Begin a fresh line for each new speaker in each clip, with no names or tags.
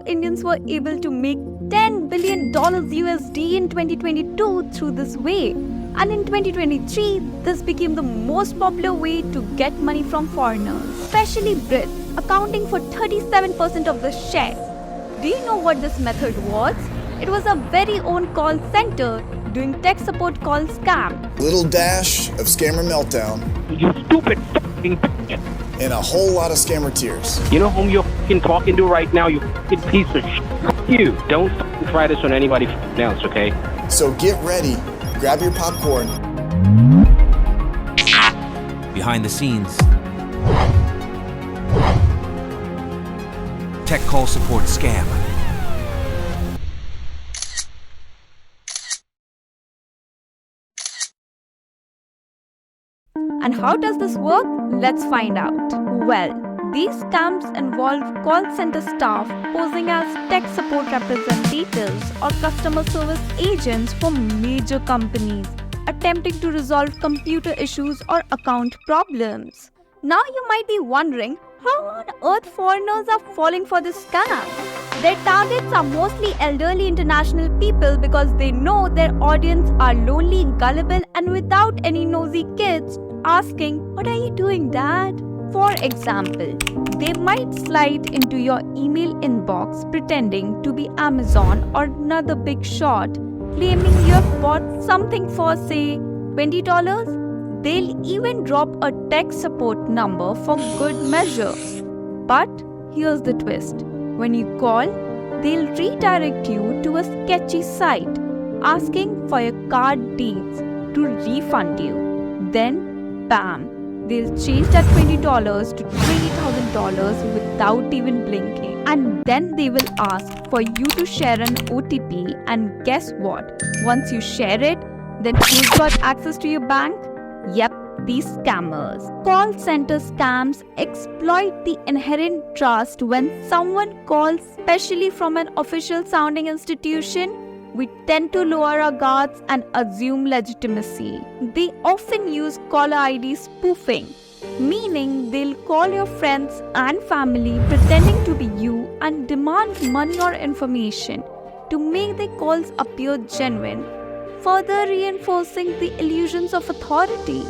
Indians were able to make $10 billion USD in 2022 through this way. And in 2023, this became the most popular way to get money from foreigners, especially Brits, accounting for 37% of the share. Do you know what this method was? It was a very own call center doing tech support call scam.
Little dash of scammer meltdown.
You stupid f***ing bitch.
And a whole lot of scammer tears.
You know whom you're f***ing talking to right now, you f***ing piece of shit. F*** you. Don't f***ing try this on anybody f***ing else, okay?
So get ready, grab your popcorn.
Behind the scenes. Tech call support scam.
And how does this work? Let's find out. Well, these scams involve call center staff posing as tech support representatives or customer service agents for major companies, attempting to resolve computer issues or account problems. Now you might be wondering, how on earth foreigners are falling for this scam? Their targets are mostly elderly international people because they know their audience are lonely, gullible, and without any nosy kids asking, "What are you doing, Dad?" For example, they might slide into your email inbox pretending to be Amazon or another big shot, claiming you have bought something for, say, $20. They'll even drop a tech support number for good measure. But here's the twist. When you call, they'll redirect you to a sketchy site asking for your card deeds to refund you. Then, bam, they'll change that $20 to $20,000 without even blinking. And then they will ask for you to share an OTP, and guess what? Once you share it, then who's got access to your bank? Yep, these scammers. Call center scams exploit the inherent trust when someone calls, especially from an official sounding institution. We tend to lower our guards and assume legitimacy. They often use caller ID spoofing, meaning they'll call your friends and family pretending to be you and demand money or information to make their calls appear genuine, further reinforcing the illusions of authority.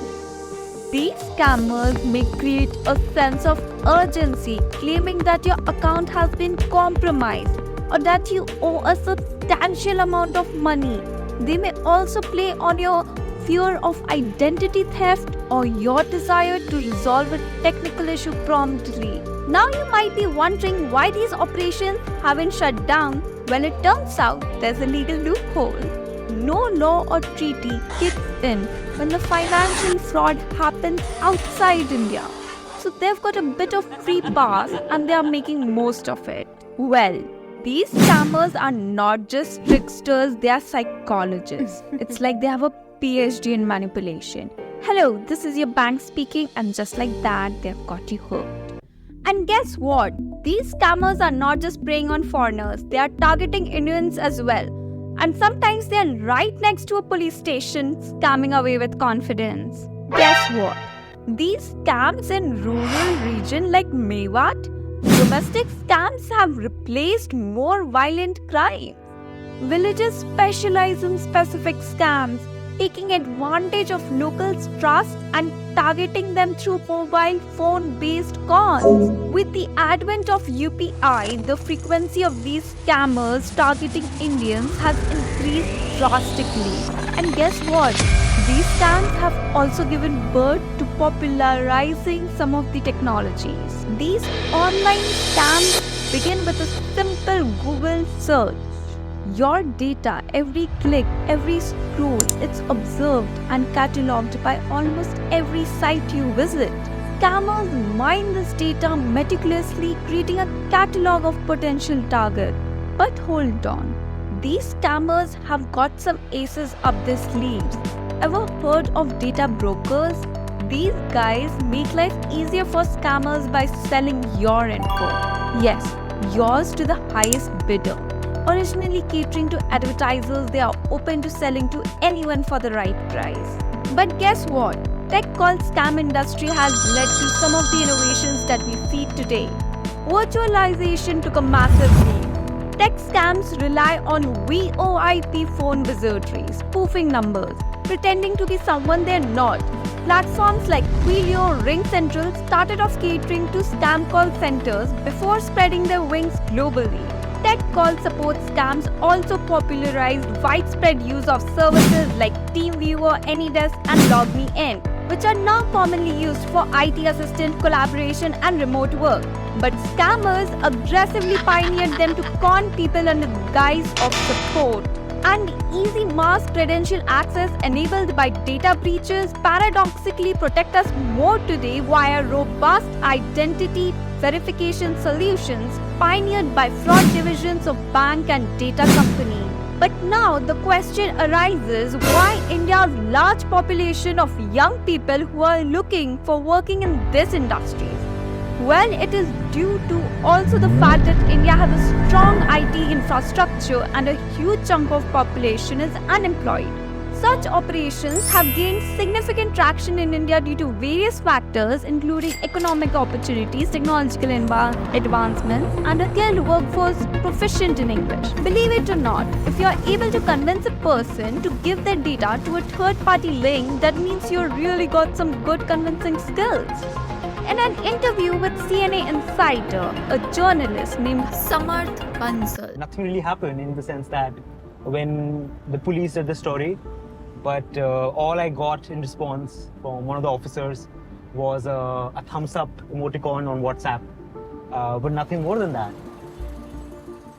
These scammers may create a sense of urgency, claiming that your account has been compromised or that you owe a substantial amount of money. They may also play on your fear of identity theft or your desire to resolve a technical issue promptly. Now you might be wondering why these operations haven't shut down. Well, it turns out there's a legal loophole. No law or treaty kicks in when the financial fraud happens outside India. So they've got a bit of free pass and they are making most of it. Well, these scammers are not just tricksters, they are psychologists. It's like they have a PhD in manipulation. Hello, this is your bank speaking, and just like that, they've got you hooked. And guess what? These scammers are not just preying on foreigners, they are targeting Indians as well. And sometimes they are right next to a police station, scamming away with confidence. Guess what? These scams in rural regions like Mewat, domestic scams have replaced more violent crimes. Villages specialize in specific scams, taking advantage of locals' trust and targeting them through mobile phone-based calls. With the advent of UPI, the frequency of these scammers targeting Indians has increased drastically. And guess what? These scams have also given birth to popularizing some of the technologies. These online scams begin with a simple Google search. Your data, every click, every scroll, it's observed and catalogued by almost every site you visit. Scammers mine this data meticulously, creating a catalog of potential targets. But hold on, these scammers have got some aces up their sleeves. Ever heard of data brokers? These guys make life easier for scammers by selling your info. Yes, yours to the highest bidder. Originally catering to advertisers, they are open to selling to anyone for the right price. But guess what? Tech called scam industry has led to some of the innovations that we see today. Virtualization took a massive leap. Tech scams rely on VoIP phone wizardry, spoofing numbers, pretending to be someone they're not. Platforms like Twilio, RingCentral started off catering to scam call centers before spreading their wings globally. Tech call support scams also popularized widespread use of services like TeamViewer, AnyDesk, and LogMeIn, which are now commonly used for IT assistant collaboration and remote work. But scammers aggressively pioneered them to con people under the guise of support. And easy mass credential access enabled by data breaches paradoxically protect us more today via robust identity verification solutions pioneered by fraud divisions of bank and data company. But now the question arises, why India's large population of young people who are looking for working in this industry? Well, it is due to also the fact that India has a strong IT infrastructure and a huge chunk of population is unemployed. Such operations have gained significant traction in India due to various factors including economic opportunities, technological advancements, and a skilled workforce proficient in English. Believe it or not, if you are able to convince a person to give their data to a third-party link, that means you really got some good convincing skills. In an interview with CNA Insider, a journalist named Samarth Bansal.
Nothing really happened in the sense that when the police did the story, but all I got in response from one of the officers was a thumbs up emoticon on WhatsApp, but nothing more than that.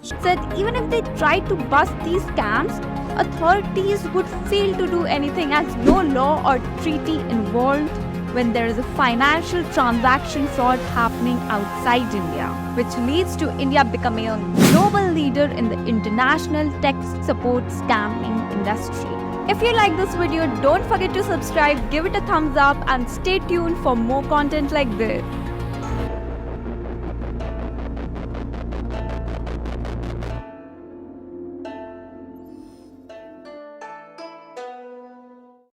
Said even if they tried to bust these scams, authorities would fail to do anything as no law or treaty involved when there is a financial transaction fraud happening outside India, which leads to India becoming a global leader in the international tech support scamming industry. If you like this video, don't forget to subscribe, give it a thumbs up, and stay tuned for more content like this.